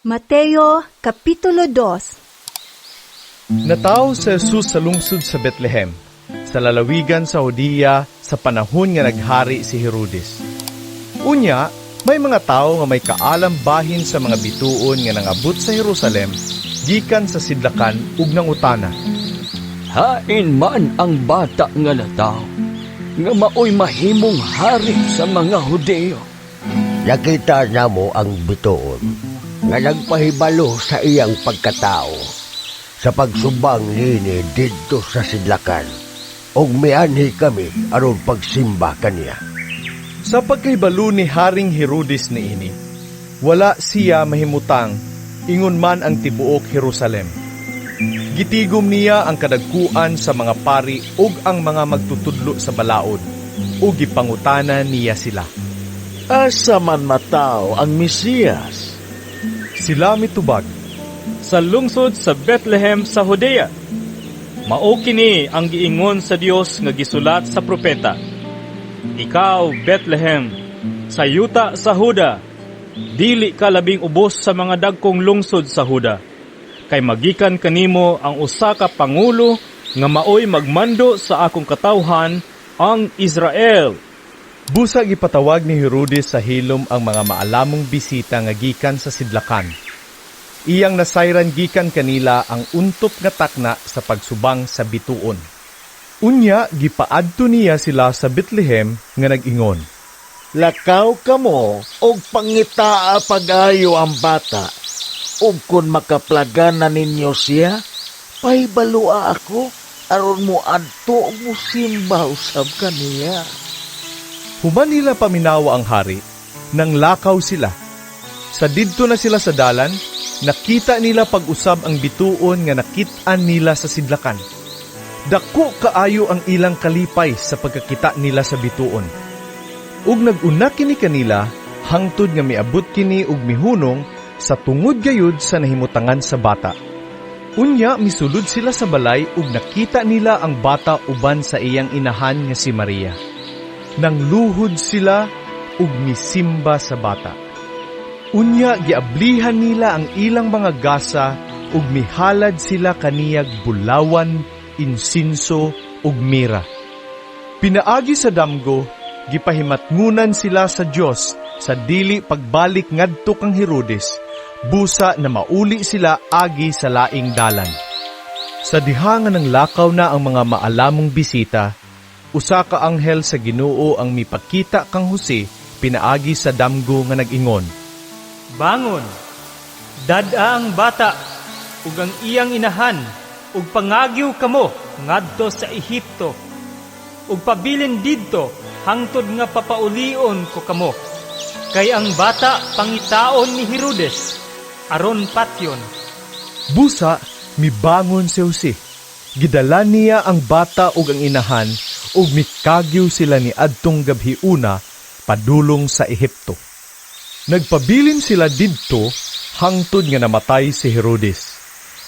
Mateo Kapitulo 2. Natao si Jesus sa lungsod sa Bethlehem, sa lalawigan sa Judea sa panahon nga naghari si Herodes. Unya, may mga tao nga may kaalam bahin sa mga bituon nga nangabot sa Jerusalem, gikan sa sidlakan ug nangutana. Hain man ang bata nga lataw, nga maoy mahimong hari sa mga Hudeo. Nakita na mo ang bituon nga nagpahibalo sa iyang pagkatao sa pagsubang nini didto sa sidlakan ug mianhi kami aron pagsimba kaniya. Sa pagkahibalo ni Haring Herodes niini, wala siya mahimutang ingon man ang tibuok Jerusalem. Gitigom niya ang kadagkuan sa mga pari ug ang mga magtutudlo sa balaod, ug gipangutana niya sila. Asa man mataw ang Mesiyas? Sila mitubag, sa lungsod sa Bethlehem sa Judea. Mao kini ang giingon sa Dios nga gisulat sa propeta. Ikaw, Bethlehem, sa yuta sa Huda, dili ka labing ubos sa mga dagkong lungsod sa Huda, kay magikan kanimo ang usa ka pangulo nga maoy magmando sa akong katawhan, ang Israel. Busa gipatawag ni Herodes sa hilom ang mga maalamong bisita nga gikan sa sidlakan. Iyang nasayran gikan kanila ang untop nga takna sa pagsubang sa bituon. Unya, gipaadto niya sila sa Bethlehem nga nag-ingon. Lakaw kamo og pangitaa pag-ayo ang bata. Ug kun makaplaganan ninyo siya, pahibalua ako aron mo adto mo simba usab kaniya. Human nila paminawa ang hari, nang lakaw sila. Sa didto na sila sa dalan, nakita nila pag-usab ang bituon nga nakit-an nila sa sidlakan. Dako kaayo ang ilang kalipay sa pagkakita nila sa bituon. Ug nag-una kini kanila, hangtod nga miabot kini ug mihunong sa tungod gayud sa nahimutangan sa bata. Unya misulod sila sa balay ug nakita nila ang bata uban sa iyang inahan nga si Maria. Nang luhod sila ug misimba sa bata. Unya giablihan nila ang ilang mga gasa ug mihalad sila kaniyag bulawan, insinso ug mira. Pinaagi sa damgo, gipahimatngunan sila sa Dios sa dili pagbalik ngadto kang Herodes, busa na mauli sila agi sa laing dalan. Sa diha nga nang lakaw na ang mga maalamong bisita, usa ka anghel sa Ginoo ang mipakita kang Jose pinaagi sa damgo nga nag-ingon. Bangon, dad-a ang bata, ug ang iyang inahan, ug pangagyo kamo ngadto sa Ehipto, ug pabilin didto hangtod nga papaulion ko kamo. Kay ang bata pangitaon ni Herodes, aron patyon. Busa, mibangon si Jose. Gidala niya ang bata ug ang inahan ug mikagyo sila ni adtong gabhiuna padulong sa Ehipto. Nagpabilin sila didto hangtod nga namatay si Herodes.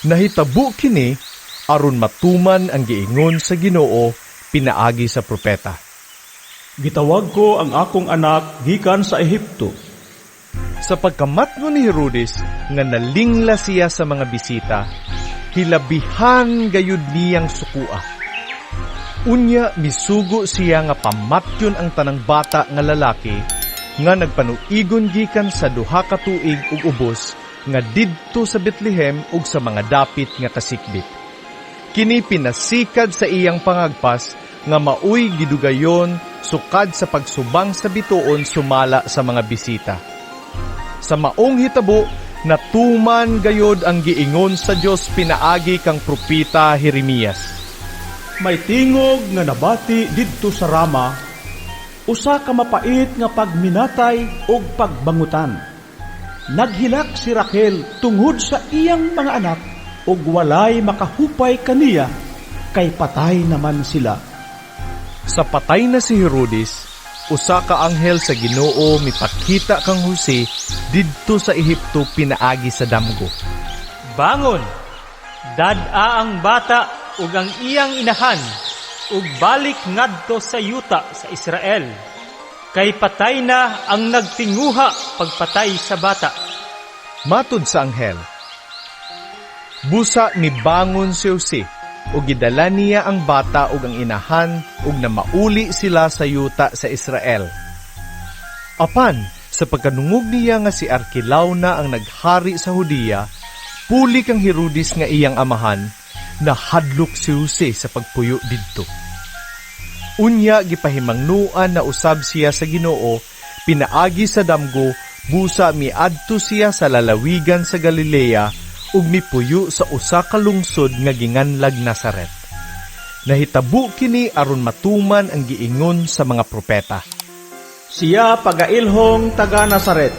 Nahitabo kini aron matuman ang giingon sa Ginoo pinaagi sa propeta. Gitawag ko ang akong anak gikan sa Ehipto. Sa pagkamatno ni Herodes nga nalingla siya sa mga bisita, hilabihan gayud niyang sukua. Unya misugo siya nga pamatyon ang tanang bata nga lalaki nga nagpanuigon gikan sa 2 ka tuig ug ubos nga didto sa Bethlehem ug sa mga dapit nga kasikbit. Kini pinasikad sa iyang pangagpas nga maoy gidugayon sukad sa pagsubang sa bituon sumala sa mga bisita. Sa maong hitabo, natuman gayod ang giingon sa Dios pinaagi kang propeta Jeremias. May tingog nga nabati didto sa Rama, usa ka mapait nga pagminatay ug pagbangutan. Naghilak si Raquel tungod sa iyang mga anak ug walay makahupay kaniya, kay patay naman sila. Sa patay na si Herodes, usa ka anghel sa Ginoo mipakita kang Jose didto sa Ehipto pinaagi sa damgo. Bangon, dad-a ang bata ug ang iyang inahan, ug balik ngadto sa yuta sa Israel. Kay patay na ang nagtinguha pagpatay sa bata. Matud sa anghel. Busa ni bangon si Jose, o gidala niya ang bata ug ang inahan ug na mauli sila sa yuta sa Israel. Apan, sa pagkanungog niya nga si Arkelao na ang naghari sa Hudiya, puli kang Herodes nga iyang amahan, nahadlok si Jose sa pagpuyo didto. Unya gipahimangnuan na usab siya sa Ginoo, pinaagi sa damgo, busa miadto siya sa lalawigan sa Galilea ug mipuyo sa usa ka lungsod nga ginganlag Nazaret. Nahitabo kini aron matuman ang giingon sa mga propeta. Siya pagailhong taga Nazaret,